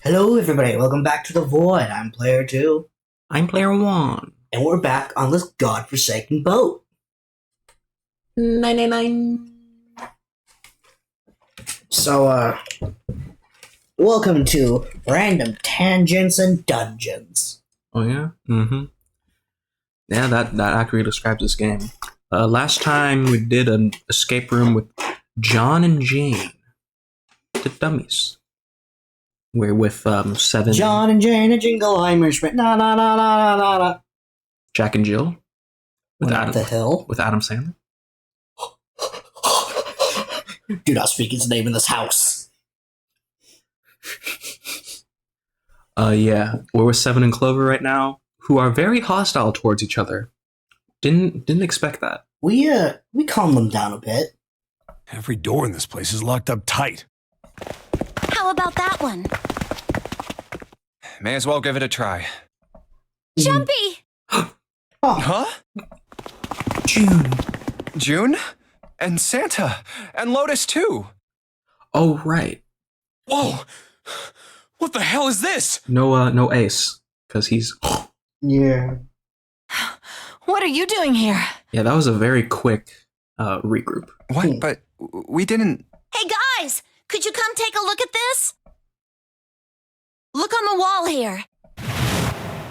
Hello, everybody. Welcome back to The Void. I'm Player 2. I'm Player 1. And we're back on this godforsaken boat. 999. So, welcome to Random Tangents and Dungeons. Oh, yeah? Mm-hmm. Yeah, that accurately describes this game. Last time we did an escape room with John and Jane. The dummies. We're with, 7... John and Jane and Jingleheimer Schmidt. Na na na na na na. Jack and Jill. With Went up the hill. With Adam Sandler. Do not speak his name in this house. Yeah. We're with Seven and Clover right now, who are very hostile towards each other. Didn't expect that. We calmed them down a bit. Every door in this place is locked up tight. How about that one? May as well give it a try. Jumpy! Oh, Huh? June. June? And Santa. And Lotus, too. Oh, right. Whoa! What the hell is this? No Ace. Because he's... yeah. What are you doing here? Yeah, that was a very quick regroup. What? But we didn't... Hey guys! Could you come take a look at this? Look on the wall here.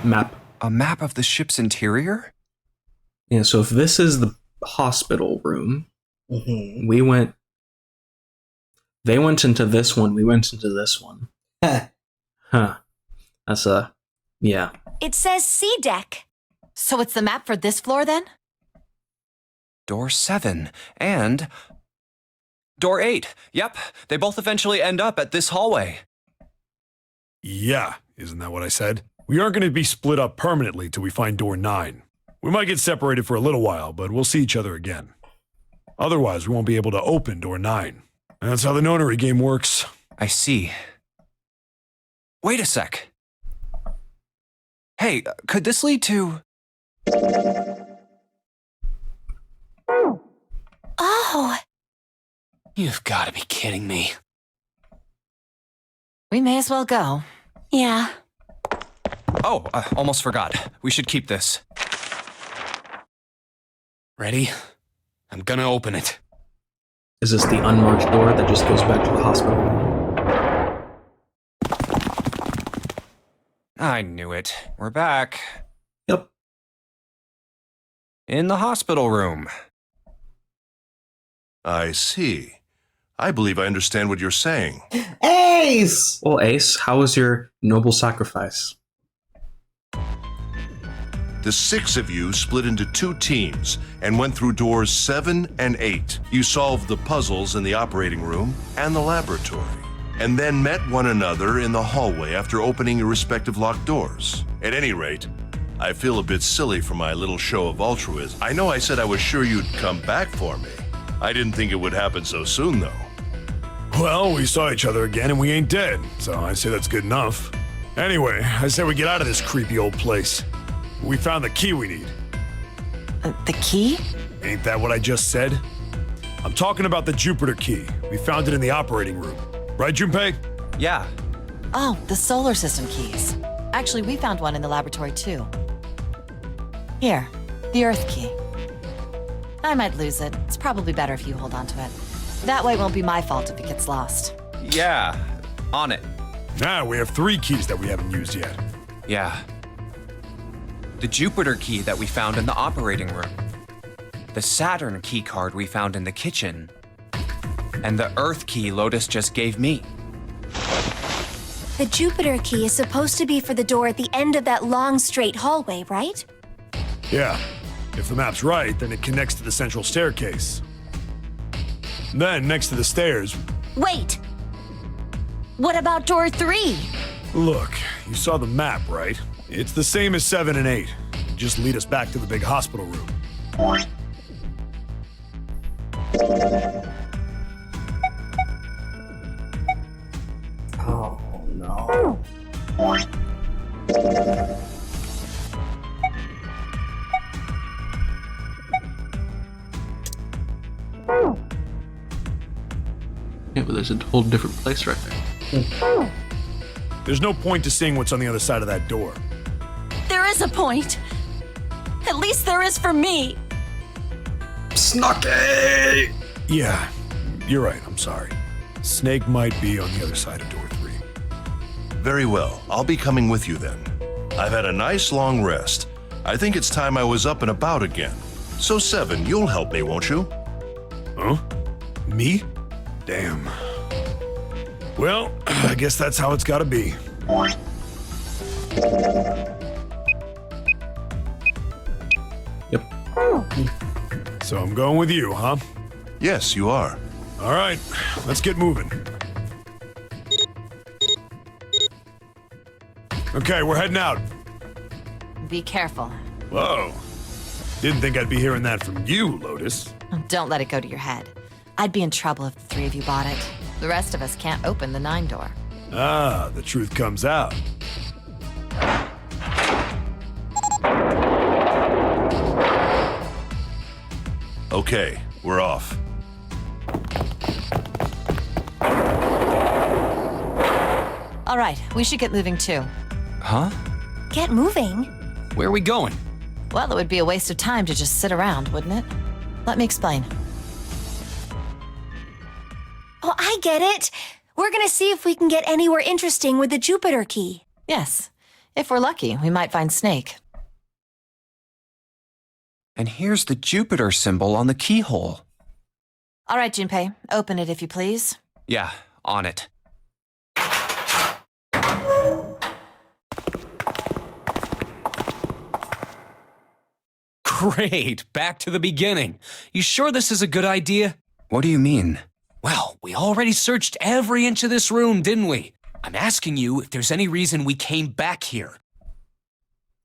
Map. A map of the ship's interior? Yeah, so if this is the hospital room, Mm-hmm. they went into this one, we went into this one. Huh. That's yeah. It says C deck. So it's the map for this floor then? Door 7. And... Door 8. Yep, they both eventually end up at this hallway. Yeah, isn't that what I said? We aren't going to be split up permanently till we find door 9. We might get separated for a little while, but we'll see each other again. Otherwise, we won't be able to open door 9. And that's how the nonary game works. I see. Wait a sec. Hey, could this lead to... Oh! You've got to be kidding me. We may as well go. Yeah. Oh, almost forgot. We should keep this. Ready? I'm gonna open it. Is this the unmarked door that just goes back to the hospital? I knew it. We're back. Yep. In the hospital room. I see. I believe I understand what you're saying. Ace! Well, Ace, how was your noble sacrifice? The 6 of you split into 2 teams and went through doors 7 and 8. You solved the puzzles in the operating room and the laboratory, and then met one another in the hallway after opening your respective locked doors. At any rate, I feel a bit silly for my little show of altruism. I know I said I was sure you'd come back for me. I didn't think it would happen so soon, though. Well, we saw each other again and we ain't dead, so I say that's good enough. Anyway, I say we get out of this creepy old place. We found the key we need. The key? Ain't that what I just said? I'm talking about the Jupiter key. We found it in the operating room. Right, Junpei? Yeah. Oh, the solar system keys. Actually, we found one in the laboratory, too. Here, the Earth key. I might lose it. It's probably better if you hold on to it. That way it won't be my fault if it gets lost. Yeah. On it. Now we have 3 keys that we haven't used yet. Yeah. The Jupiter key that we found in the operating room. The Saturn key card we found in the kitchen. And the Earth key Lotus just gave me. The Jupiter key is supposed to be for the door at the end of that long, straight hallway, right? Yeah. If the map's right, then it connects to the central staircase. Then, next to the stairs... Wait! What about door 3? Look, you saw the map, right? It's the same as 7 and 8. Just lead us back to the big hospital room. Oh, no. Yeah, but there's a whole different place right there. There's no point to seeing what's on the other side of that door. There is a point. At least there is for me. Snooky! Yeah, you're right. I'm sorry. Snake might be on the other side of door 3. Very well. I'll be coming with you then. I've had a nice long rest. I think it's time I was up and about again. So 7, you'll help me, won't you? Huh? Me? Damn. Well, I guess that's how it's gotta be. Yep. So I'm going with you, huh? Yes, you are. All right, let's get moving. Okay, we're heading out. Be careful. Whoa. Didn't think I'd be hearing that from you, Lotus. Don't let it go to your head. I'd be in trouble if the 3 of you bought it. The rest of us can't open the 9 door. Ah, the truth comes out. Okay, we're off. All right, we should get moving too. Huh? Get moving. Where are we going? Well, it would be a waste of time to just sit around, wouldn't it? Let me explain. Oh, I get it. We're gonna see if we can get anywhere interesting with the Jupiter key. Yes. If we're lucky, we might find Snake. And here's the Jupiter symbol on the keyhole. All right, Junpei, open it if you please. Yeah, on it. Great, back to the beginning. You sure this is a good idea? What do you mean? Well, we already searched every inch of this room, didn't we? I'm asking you if there's any reason we came back here.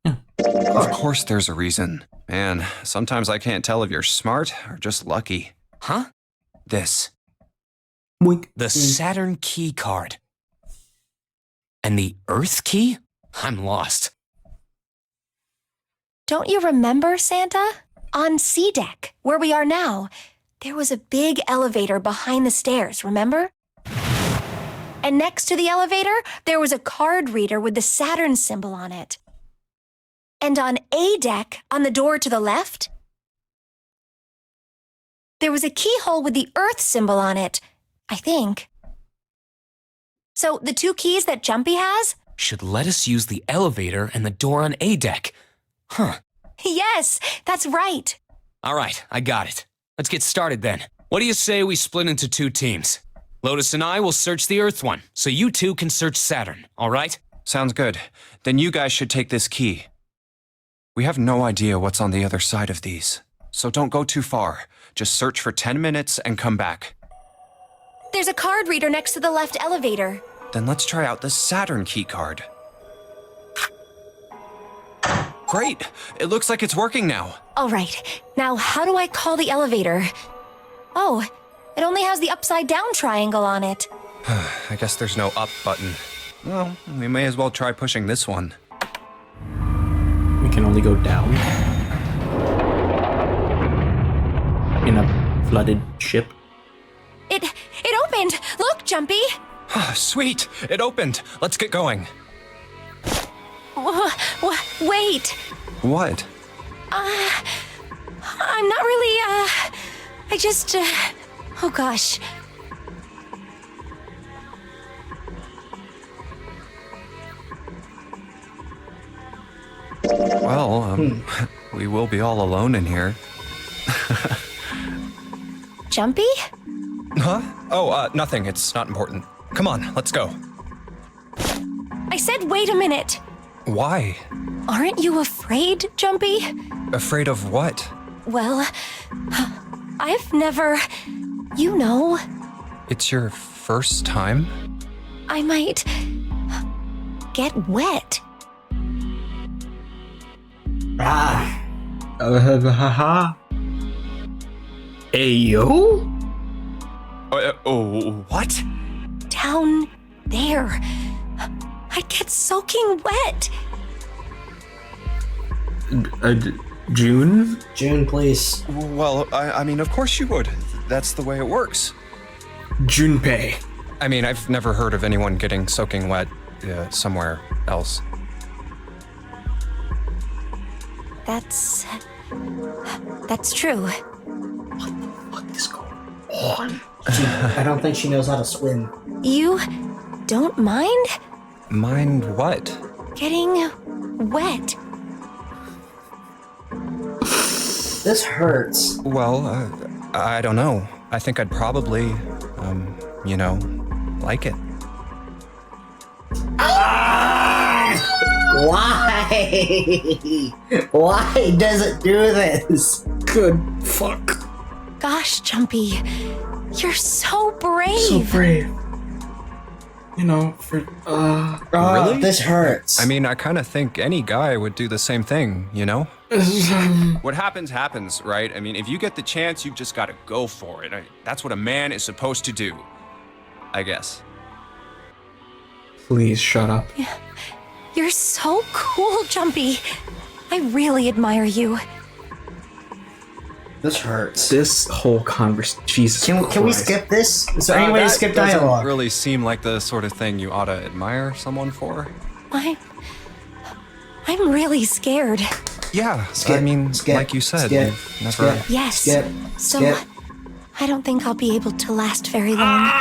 Of course there's a reason. Man, sometimes I can't tell if you're smart or just lucky. Huh? This. Wink. The Saturn key card. And the Earth key? I'm lost. Don't you remember, Santa? On C deck, where we are now, there was a big elevator behind the stairs, remember? And next to the elevator, there was a card reader with the Saturn symbol on it. And on A deck, on the door to the left, there was a keyhole with the Earth symbol on it, I think. So the 2 keys that Jumpy has? Should let us use the elevator and the door on A deck. Huh. Yes, that's right. All right, I got it. Let's get started then. What do you say we split into 2 teams? Lotus and I will search the Earth one, so you 2 can search Saturn, all right? Sounds good. Then you guys should take this key. We have no idea what's on the other side of these, so don't go too far. Just search for 10 minutes and come back. There's a card reader next to the left elevator. Then let's try out the Saturn key card. Great! It looks like it's working now. All right, now how do I call the elevator? Oh, it only has the upside down triangle on it. I guess there's no up button. Well, we may as well try pushing this one. We can only go down. In a flooded ship. It opened! Look, Jumpy! Sweet! It opened! Let's get going. Wait! What? I'm not really, I just, oh gosh. Well, we will be all alone in here. Jumpy? Huh? Oh, nothing. It's not important. Come on, let's go. I said wait a minute. Why? Aren't you afraid, Jumpy? Afraid of what? Well, I've never, you know, It's your first time? I might get wet. Ah. Hey, yo? What? Down there. I'd get soaking wet. June? June, please. Well, I mean, of course you would. That's the way it works. Junpei. I mean, I've never heard of anyone getting soaking wet. somewhere else. That's true. What is going on? I don't think she knows how to swim. You don't mind Mind what? getting wet? This hurts. Well, I don't know. I think I'd probably, like it. Why? Why does it do this? Good fuck. Gosh, Jumpy, you're so brave. So brave. You know, for Really? This hurts. I mean, I kind of think any guy would do the same thing, you know? What happens, happens, right? I mean, if you get the chance, you've just got to go for it. That's what a man is supposed to do, I guess. please shut up. You're so cool, Jumpy. I really admire you. This hurts. This whole conversation, Jesus Can we Christ. skip this? Is there any way to skip dialogue? Really seem like the sort of thing you ought to admire someone for. I'm really scared. Yeah, Skip, I mean, skip, like you said, skip, you've never. skip. Yes. Skip. So, Skip. I don't think I'll be able to last very long.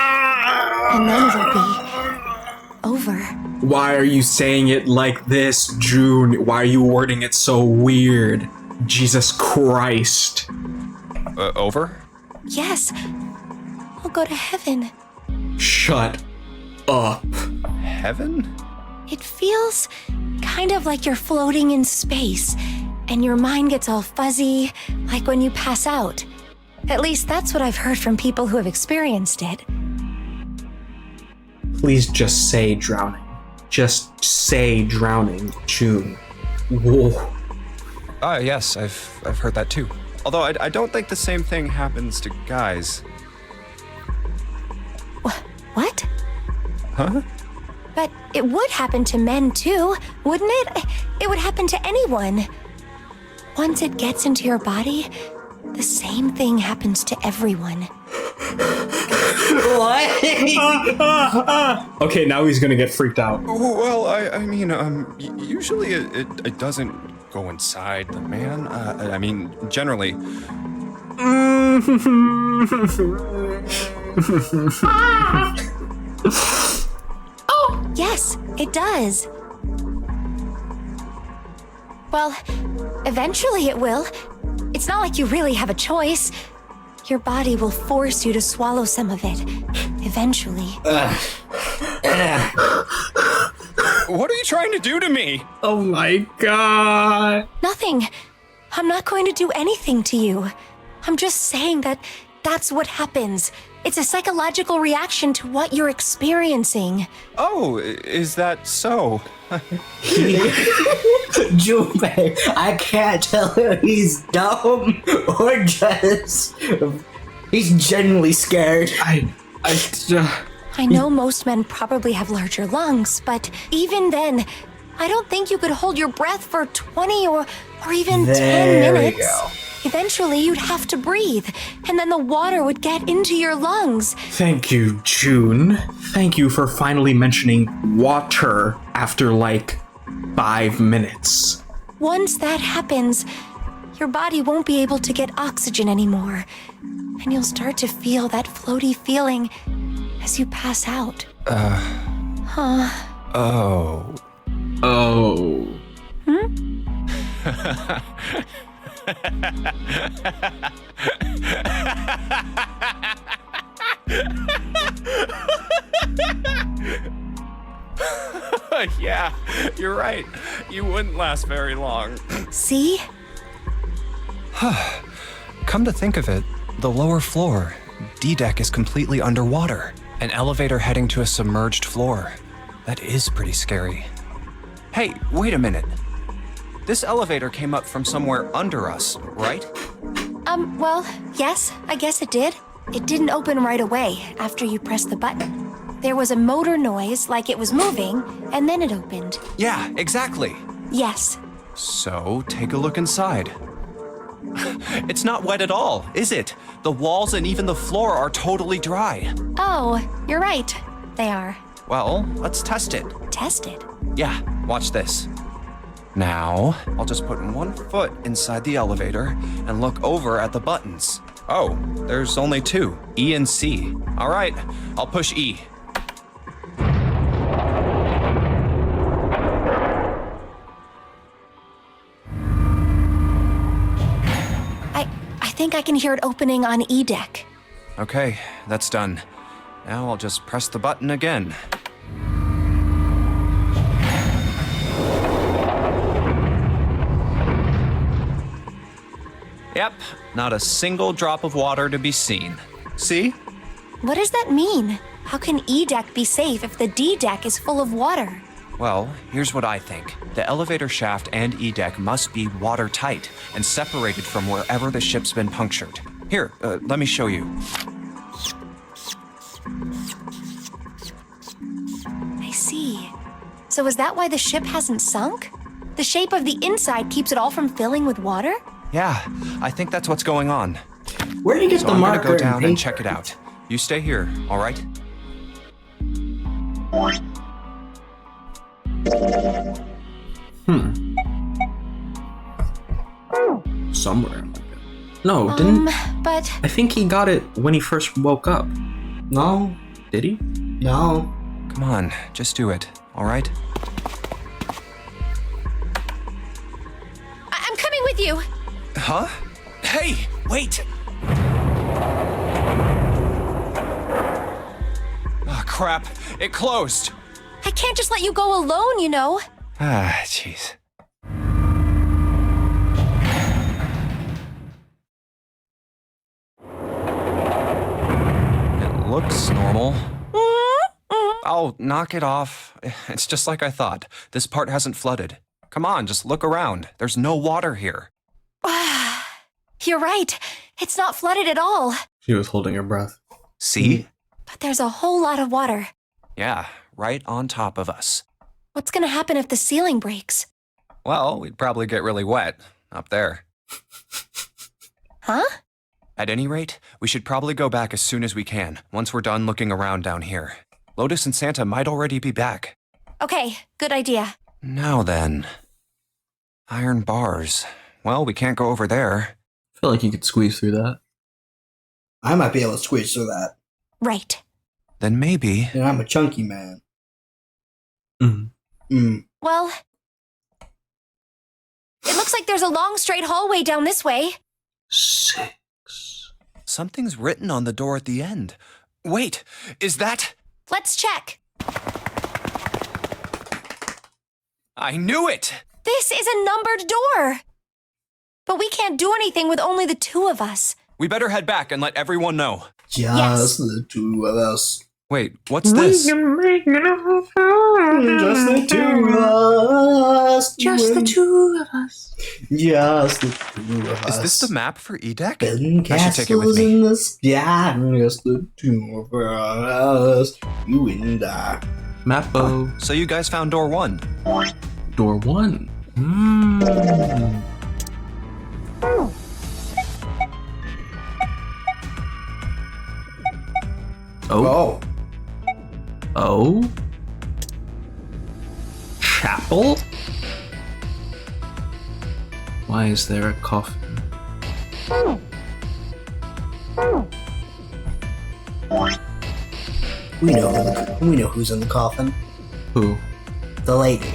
And then it'll be over. Why are you saying it like this, June? Why are you wording it so weird? Jesus Christ. Over? Yes. I'll go to heaven. Shut up. Heaven? It feels kind of like you're floating in space, and your mind gets all fuzzy, like when you pass out. At least that's what I've heard from people who have experienced it. Please just say drowning. Just say drowning, June. Whoa. Yes, I've heard that too. Although I don't think the same thing happens to guys. What? Huh? But it would happen to men too, wouldn't it? It would happen to anyone. Once it gets into your body, the same thing happens to everyone. What? Okay, now he's gonna get freaked out. Well, I mean, usually it doesn't go inside the man. I mean, generally. Yes, it does. Well, eventually it will. It's not like you really have a choice. Your body will force you to swallow some of it. Eventually. What are you trying to do to me? Oh my god. Nothing. I'm not going to do anything to you. I'm just saying that that's what happens. It's a psychological reaction to what you're experiencing. Oh, is that so? Junpei, I can't tell if he's dumb or just... He's genuinely scared. I know most men probably have larger lungs, but even then, I don't think you could hold your breath for 20 or even 10 There we minutes. go. Eventually, you'd have to breathe, and then the water would get into your lungs. Thank you, June. Thank you for finally mentioning water after like 5 minutes. Once that happens, your body won't be able to get oxygen anymore, and you'll start to feel that floaty feeling as you pass out. Oh. Oh. Yeah, you're right. You wouldn't last very long. See? Come to think of it, the lower floor, D-deck, is completely underwater. An elevator heading to a submerged floor. That is pretty scary. Hey, wait a minute. This elevator came up from somewhere under us, right? Well, yes, I guess it did. It didn't open right away after you pressed the button. There was a motor noise like it was moving, and then it opened. Yeah, exactly. Yes. So, take a look inside. It's not wet at all, is it? The walls and even the floor are totally dry. Oh, you're right. They are. Well, let's test it. tested. Yeah, watch this. Now, I'll just put one foot inside the elevator and look over at the buttons. Oh, there's only two, E and C. All right, I'll push E. I think I can hear it opening on E deck. Okay, that's done. Now I'll just press the button again. Yep, not a single drop of water to be seen. See? What does that mean? How can E deck be safe if the D deck is full of water? Well, here's what I think. The elevator shaft and E deck must be watertight and separated from wherever the ship's been punctured. Here, let me show you. I see. So is that why the ship hasn't sunk? The shape of the inside keeps it all from filling with water? Yeah, I think that's what's going on. Where do you get So the I'm gonna marker go down and paper? check it out. You stay here, all right? Somewhere. No, didn't. But I think he got it when he first woke up. No, Did he? no. Come on, just do it, all right? I'm coming with you. Huh? Hey, wait! Oh, crap. It closed. I can't just let you go alone, you know. Ah, jeez. It looks normal. Oh, knock it off. It's just like I thought. This part hasn't flooded. Come on, just look around. There's no water here. You're right. It's not flooded at all. She was holding her breath. See? But there's a whole lot of water. Yeah, right on top of us. What's gonna happen if the ceiling breaks? Well, we'd probably get really wet up there. Huh? At any rate, we should probably go back as soon as we can, once we're done looking around down here. Lotus and Santa might already be back. Okay, good idea. Now then. Iron bars. Well, we can't go over there. I feel like you could squeeze through that. I might be able to squeeze through that. Right. Then maybe. And I'm a chunky man. Mm. Well, it looks like there's a long straight hallway down this way. 6. Something's written on the door at the end. Wait, is that... Let's check. I knew it! This is a numbered door. But we can't do anything with only the two of us. We better head back and let everyone know. Just Yes. the two of us. Wait, what's this? Just the two of us. Just the two of us. Just the two of us. Is this the map for E-Deck? Building I should take it with castles me. in the sky. Just the two of us. You and I. Mappo. So you guys found door 1. Door 1. Oh. Oh. Oh. Chapel? Why is there a coffin? We know who's in the coffin. Who? The lady.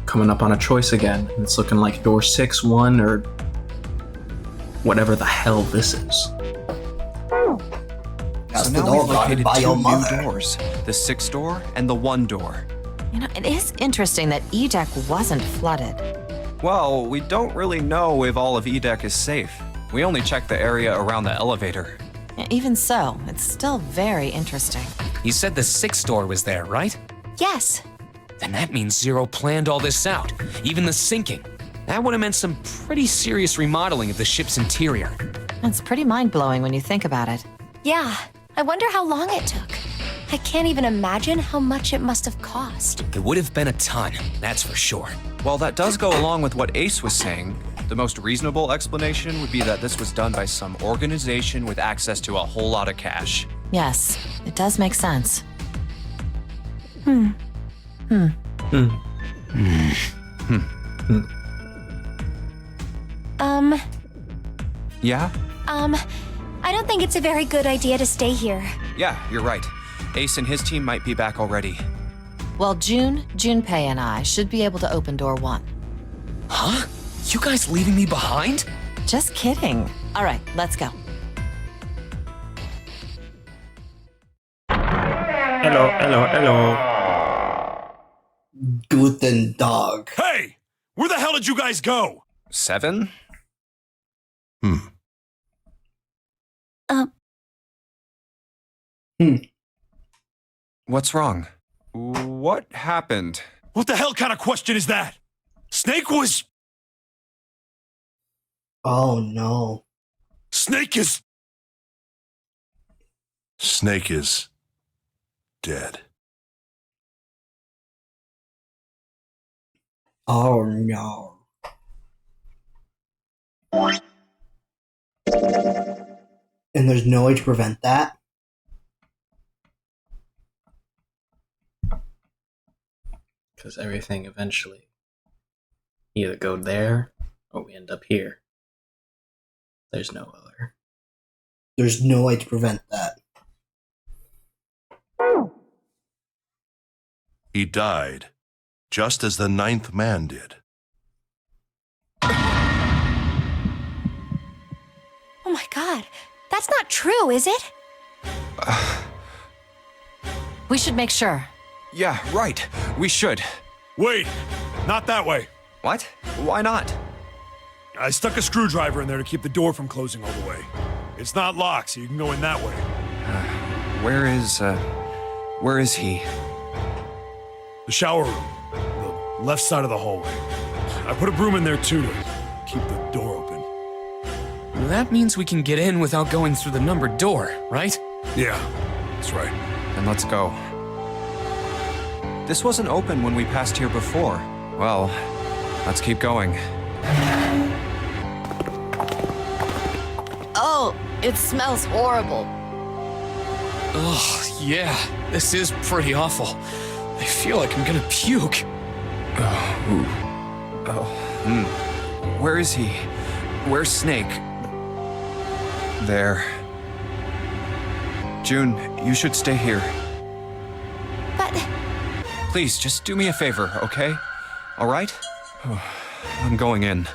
Coming up on a choice again. It's looking like door 6, 1, or whatever the hell this is. That's So the now door we've guarded located by 2 your new mother. doors. The 6 door and the 1 door. You know, it is interesting that E-Deck wasn't flooded. Well, we don't really know if all of E-Deck is safe. We only checked the area around the elevator. Even so, it's still very interesting. You said the 6th door was there, right? Yes. Then that means Zero planned all this out, even the sinking. That would have meant some pretty serious remodeling of the ship's interior. It's pretty mind-blowing when you think about it. Yeah. I wonder how long it took. I can't even imagine how much it must have cost. It would have been a ton, that's for sure. Well, that does go along with what Ace was saying. The most reasonable explanation would be that this was done by some organization with access to a whole lot of cash. Yes, it It does make sense. Yeah? I don't think it's a very good idea to stay here. Yeah, you're right. Ace and his team might be back already. Well, Junpei and I should be able to open door 1. Huh? You guys leaving me behind? Just kidding. All right, let's go. Hello. Guten Dog. Hey! Where the hell did you guys go? 7? What's wrong? What happened? What the hell kind of question is that? Snake was... Oh no. Snake is... Snake is dead. Oh no. And there's no way to prevent that? Because everything eventually either go there or we end up here. There's no other. There's no way to prevent that. He died, just as the 9th man did. Oh my god, that's not true, is it? We should make sure. Yeah, right. We should. Wait, not that way. What? Why not? I stuck a screwdriver in there to keep the door from closing all the way. It's not locked, so you can go in that way. Where is he? The shower room, the left side of the hallway. I put a broom in there too to keep the door open. That means we can get in without going through the numbered door, right? Yeah, that's right. Then let's go. This wasn't open when we passed here before. Well, let's keep going. Oh, it smells horrible. Ugh, yeah, this is pretty awful. I feel like I'm gonna puke. Where is he? Where's Snake? There. June, you should stay here. But Please, just do me a favor, okay? All right? I'm going in.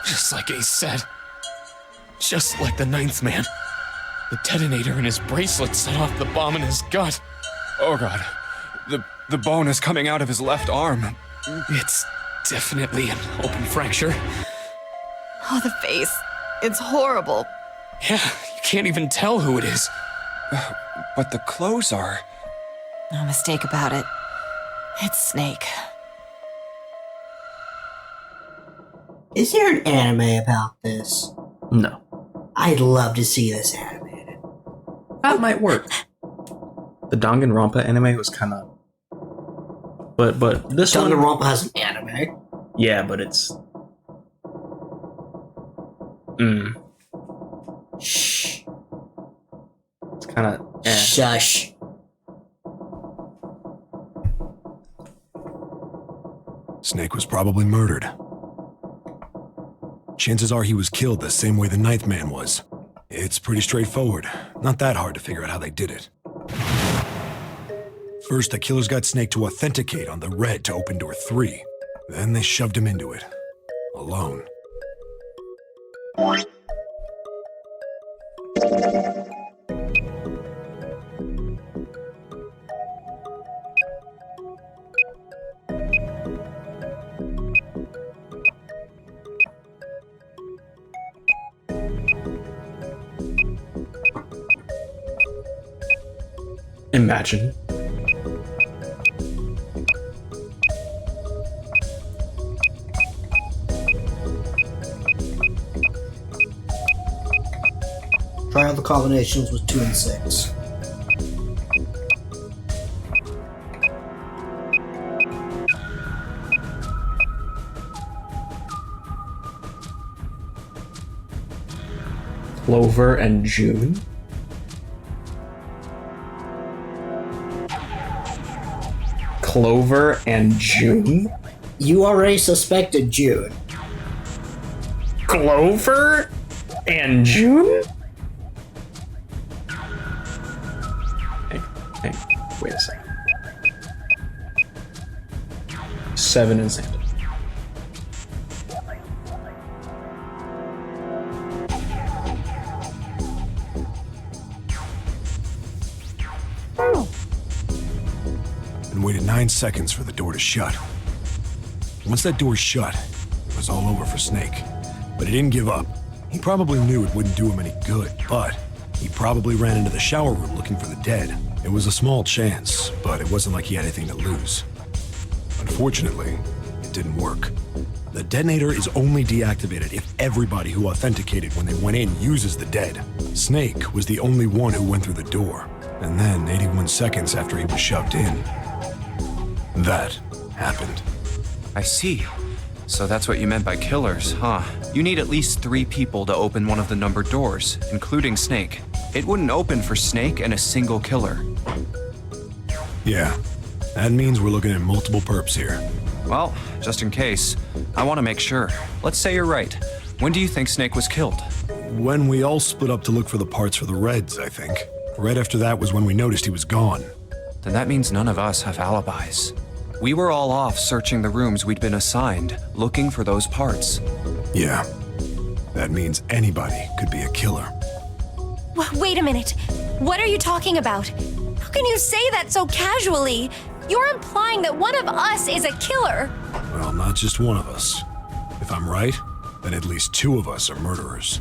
Just like Ace said. Just like the 9th man. The detonator in his bracelet set off the bomb in his gut. Oh god. The bone is coming out of his left arm. It's definitely an open fracture. Oh, the face. It's horrible. Yeah, you can't even tell who it is. But the clothes are... No mistake about it. It's Snake. Is there an anime about this? No. I'd love to see this animated. That might work. The Danganronpa anime was kind of... But this one... Danganronpa has an anime. Yeah, but it's... Shh. It's kind of... Shush. Snake was probably murdered. Chances are he was killed the same way the 9th man was. It's pretty straightforward. Not that hard to figure out how they did it. First, the killers got Snake to authenticate on the red to open door 3. Then they shoved him into it. Alone. Imagine. Try out the combinations with 2 and 6. Clover and June. Clover and June? You already suspected June. Clover and June? Hey, wait a second. 7 and Santa. And waited 9 seconds for the door to shut. Once that door shut, it was all over for Snake. But he didn't give up. He probably knew it wouldn't do him any good, but he probably ran into the shower room looking for the dead. It was a small chance, but it wasn't like he had anything to lose. Unfortunately, it didn't work. The detonator is only deactivated if everybody who authenticated when they went in uses the dead. Snake was the only one who went through the door. And then, 81 seconds after he was shoved in, that happened. I see. So that's what you meant by killers, huh? You need at least 3 people to open one of the numbered doors, including Snake. It wouldn't open for Snake and a single killer. Yeah, that means we're looking at multiple perps here. Well, just in case, I want to make sure. Let's say you're right. When do you think Snake was killed? When we all split up to look for the parts for the Reds, I think. Right after that was when we noticed he was gone. Then that means none of us have alibis. We were all off searching the rooms we'd been assigned, looking for those parts. Yeah, that means anybody could be a killer. Wait a minute. What are you talking about? How can you say that so casually? You're implying that one of us is a killer. Well, not just one of us. If I'm right, then at least 2 of us are murderers.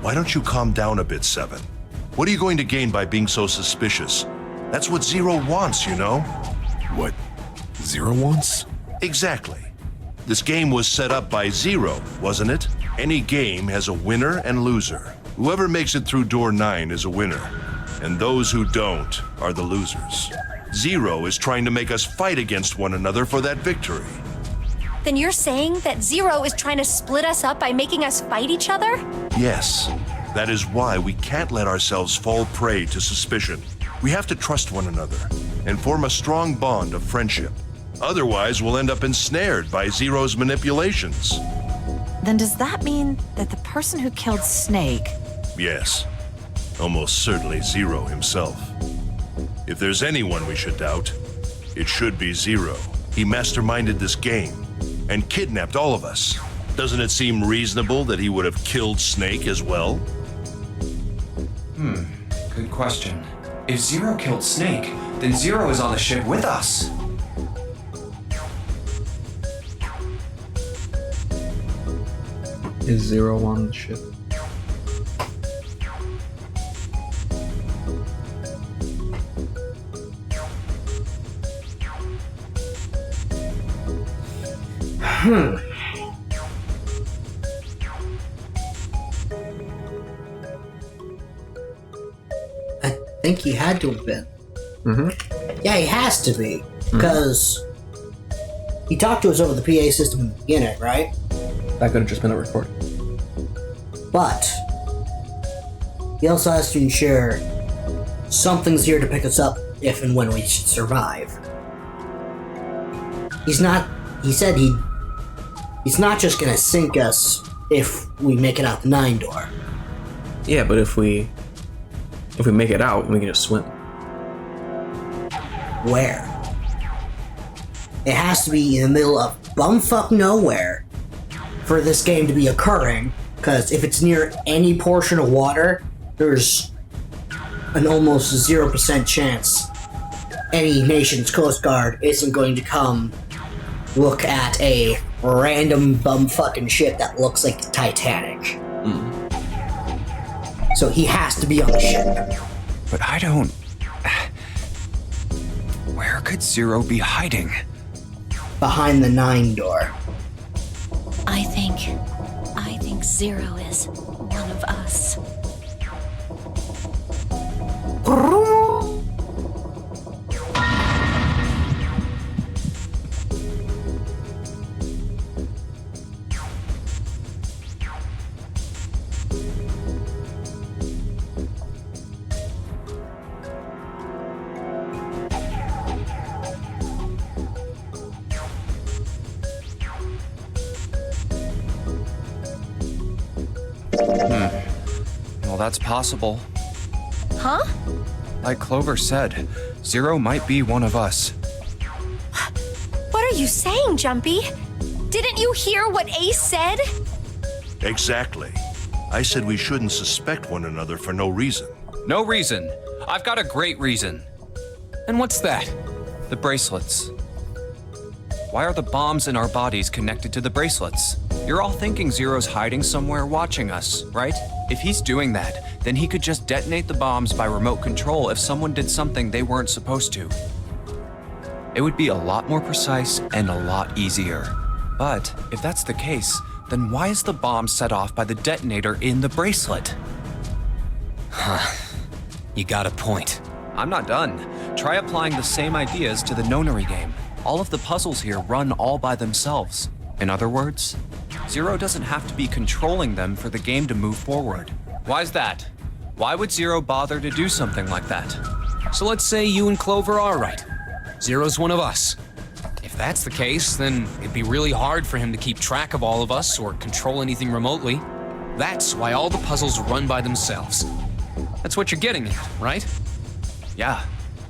Why don't you calm down a bit, 7? What are you going to gain by being so suspicious? That's what Zero wants, you know? What Zero wants? Exactly. This game was set up by Zero, wasn't it? Any game has a winner and loser. Whoever makes it through door 9 is a winner, and those who don't are the losers. Zero is trying to make us fight against one another for that victory. Then you're saying that Zero is trying to split us up by making us fight each other? Yes, that is why we can't let ourselves fall prey to suspicion. We have to trust one another and form a strong bond of friendship. Otherwise, we'll end up ensnared by Zero's manipulations. Then does that mean that the person who killed Snake... Yes, almost certainly Zero himself. If there's anyone we should doubt, it should be Zero. He masterminded this game and kidnapped all of us. Doesn't it seem reasonable that he would have killed Snake as well? Good question. If Zero killed Snake, then Zero is on the ship with us. Is Zero on the ship? I think he had to have been. Yeah, he has to be. Because he talked to us over the PA system in the beginning, right? That could have just been a recording. But he also has to ensure something's here to pick us up if and when we should survive. He's not just gonna sink us if we make it out the 9 door. Yeah, but if we make it out, we can just swim. Where? It has to be in the middle of bumfuck nowhere for this game to be occurring, because if it's near any portion of water, there's an almost 0% chance any nation's Coast Guard isn't going to come look at a random bumfucking ship that looks like the Titanic. So he has to be on the ship. But I don't... Where could Zero be hiding? Behind the 9 door. I think Zero is one of us. Well, that's possible. Huh? Like Clover said, Zero might be one of us. What are you saying, Jumpy? Didn't you hear what Ace said? Exactly. I said we shouldn't suspect one another for no reason. No reason. I've got a great reason. And what's that? The bracelets. Why are the bombs in our bodies connected to the bracelets? You're all thinking Zero's hiding somewhere watching us, right? If he's doing that, then he could just detonate the bombs by remote control if someone did something they weren't supposed to. It would be a lot more precise and a lot easier. But if that's the case, then why is the bomb set off by the detonator in the bracelet? You got a point. I'm not done. Try applying the same ideas to the nonary game. All of the puzzles here run all by themselves. In other words, Zero doesn't have to be controlling them for the game to move forward. Why's that? Why would Zero bother to do something like that? So let's say you and Clover are right. Zero's one of us. If that's the case, then it'd be really hard for him to keep track of all of us or control anything remotely. That's why all the puzzles run by themselves. That's what you're getting at, right? Yeah.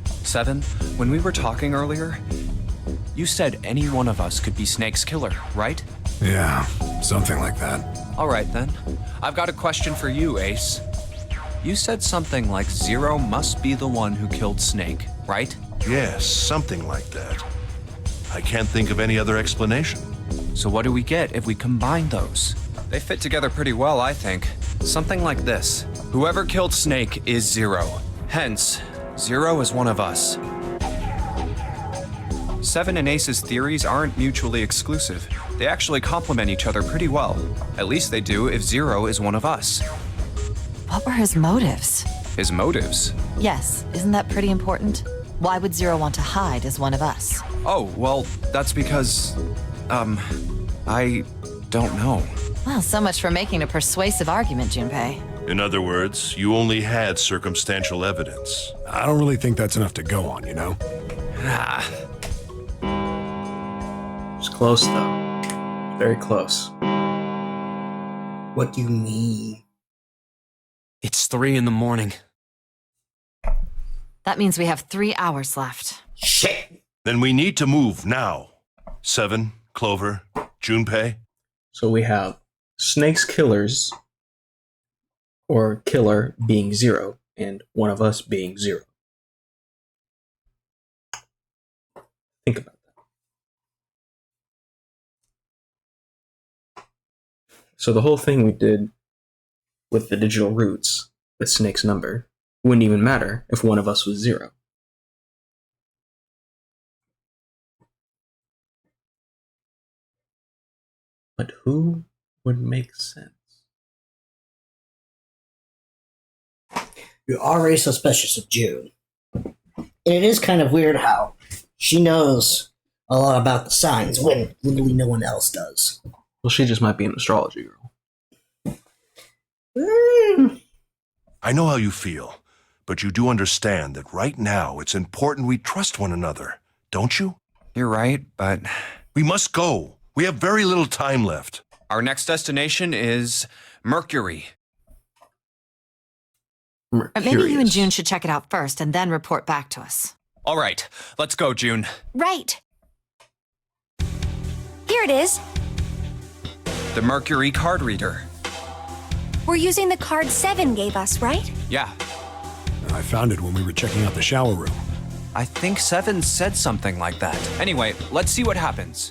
7, when we were talking earlier, you said any one of us could be Snake's killer, right? Yeah, something like that. All right then. I've got a question for you, Ace. You said something like Zero must be the one who killed Snake, right? Yes, something like that. I can't think of any other explanation. So what do we get if we combine those? They fit together pretty well, I think. Something like this. Whoever killed Snake is Zero. Hence, Zero is one of us. 7 and Ace's theories aren't mutually exclusive. They actually complement each other pretty well. At least they do if Zero is one of us. What were his motives? His motives? Yes, isn't that pretty important? Why would Zero want to hide as one of us? Oh, well, that's because... I don't know. Well, so much for making a persuasive argument, Junpei. In other words, you only had circumstantial evidence. I don't really think that's enough to go on, you know? It's close, though. Very close. What do you mean? It's 3 a.m. That means we have 3 hours left. Shit! Then we need to move now. 7, Clover, Junpei. So we have Snake's killers, or killer being Zero, and one of us being Zero. Think about that. So the whole thing we did with the digital roots with Snake's number wouldn't even matter if one of us was Zero. But who would make sense? You're already suspicious of June. And it is kind of weird how she knows a lot about the signs when literally no one else does. Well, she just might be an astrology girl. I know how you feel, but you do understand that right now it's important we trust one another, don't you? You're right, but... We must go. We have very little time left. Our next destination is Mercury. Maybe you and June should check it out first and then report back to us. All right, let's go, June. Right. Here it is. The Mercury card reader. We're using the card 7 gave us, right? Yeah, I found it when we were checking out the shower room. I think 7 said something like that. Anyway, let's see what happens.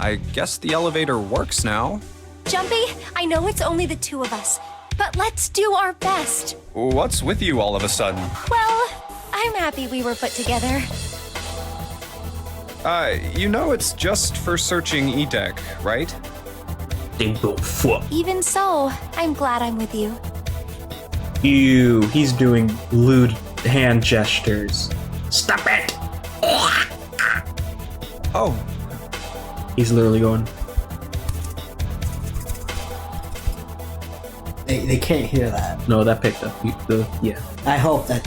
I guess the elevator works now. Jumpy, I know it's only the 2 of us, but let's do our best. What's with you all of a sudden? Well, I'm happy we were put together. You know it's just for searching E-Deck, right? Even so, I'm glad I'm with you. Ew, he's doing lewd hand gestures. Stop it! Oh, He's literally going, They can't hear that. no, that picked up. Yeah. I hope that...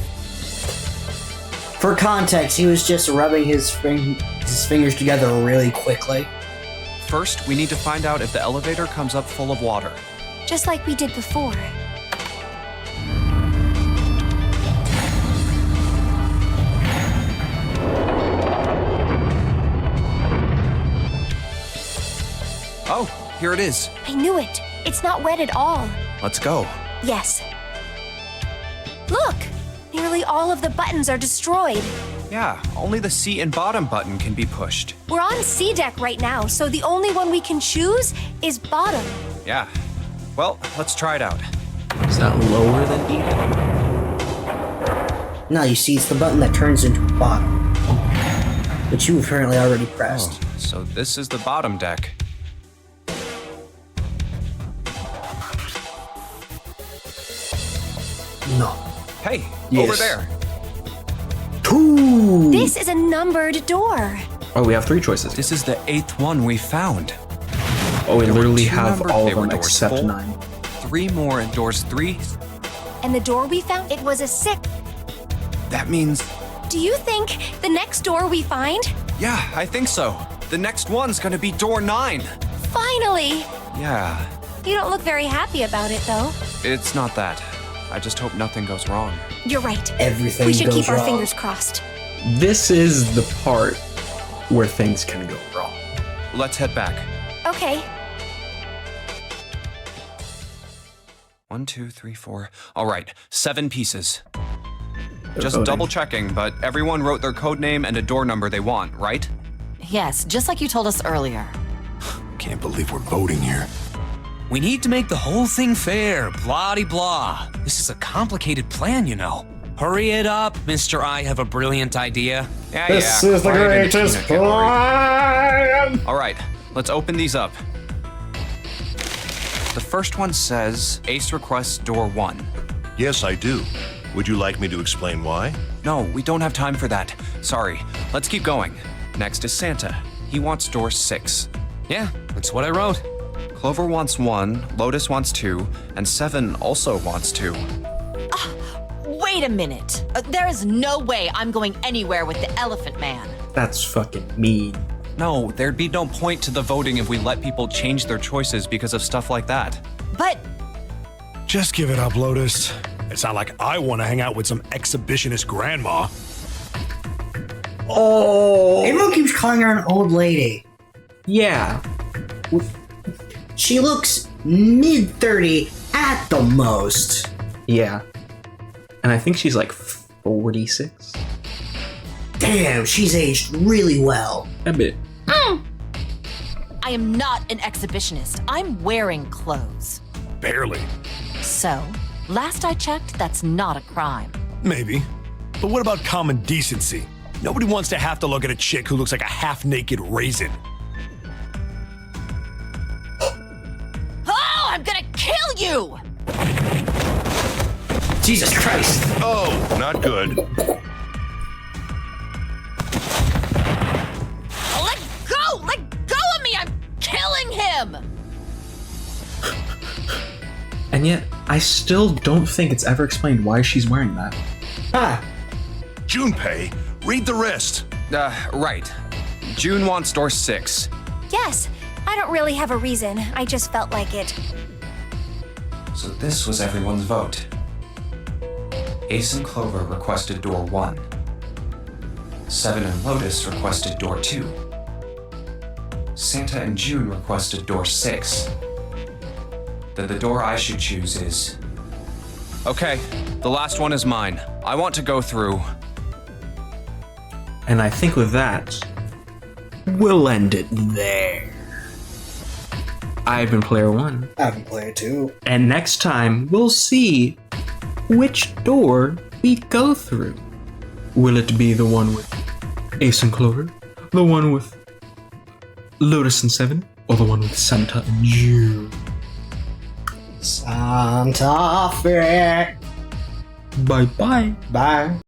For context, he was just rubbing his fingers together really quickly. first we need to find out if the elevator comes up full of water. just like we did before. Oh, here it is. I knew it. It's not wet at all. Let's go. Yes. Look! Nearly all of the buttons are destroyed. Yeah, only the seat and bottom button can be pushed. We're on C deck right now, so the only one we can choose is bottom. Yeah. Well, let's try it out. Is that lower than even? No, you see, it's the button that turns into bottom, which you apparently already pressed. Oh, so this is the bottom deck. No. Hey, Yes. over there. 2! This is a numbered door. Oh, we have 3 choices. This is the 8th one we found. Oh, we There were literally 2 have numbered- all they of were them doors except 4, 9. 3 more in doors 3. And the door we found, it was a 6. That means, Do you think the next door we find? yeah, I think so. The next one's gonna be door 9. Finally! Yeah, You don't look very happy about it, though. it's not that. I just hope nothing goes wrong. You're right. Everything We should goes keep our wrong. fingers crossed. This is the part where things can go wrong. Let's head back. Okay. 1, 2, 3, 4. All right, 7 pieces. They're Just voting. double checking, but everyone wrote their code name and a door number they want, right? Yes, just like you told us earlier. Can't believe we're voting here. We need to make the whole thing fair, blah-de-blah. This is a complicated plan, you know. Hurry it up, Mr. I have a brilliant idea. Yeah, This yeah. is the quiet into greatest peanut, get worried. plan! All right, let's open these up. The first one says, Ace requests door 1. Yes, I do. Would you like me to explain why? No, we don't have time for that. Sorry, let's keep going. Next is Santa. He wants door 6. Yeah, that's what I wrote. Clover wants 1, Lotus wants 2, and 7 also wants 2. Wait a minute. There is no way I'm going anywhere with the Elephant Man. That's fucking mean. No, there'd be no point to the voting if we let people change their choices because of stuff like that. But Just give it up, Lotus. It's not like I want to hang out with some exhibitionist grandma. Oh, Everyone keeps calling her an old lady. yeah. She looks mid-30 at the most. Yeah. And I think she's like 46. Damn, she's aged really well. A bit. I am not an exhibitionist. I'm wearing clothes. Barely. So, last I checked, that's not a crime. Maybe. But what about common decency? Nobody wants to have to look at a chick who looks like a half-naked raisin. Oh, I'm gonna kill you! Jesus Christ. Oh, not good. Let go! Let go of me! I'm killing him! And yet, I still don't think it's ever explained why she's wearing that. Ah, Junpei, read the rest. Right. June wants door 6. Yes, I don't really have a reason. I just felt like it. So this was everyone's vote. Ace and Clover requested door 1. 7 and Lotus requested door 2. Santa and June requested door 6. Then the door I should choose is... Okay, the last one is mine. I want to go through... And I think with that, we'll end it there. I've been Player 1. I can play it too. And next time, we'll see which door we go through. Will it be the one with Ace and Clover? The one with Lotus and 7? Or the one with Santa and June? Santa Fe. Bye-bye. Bye.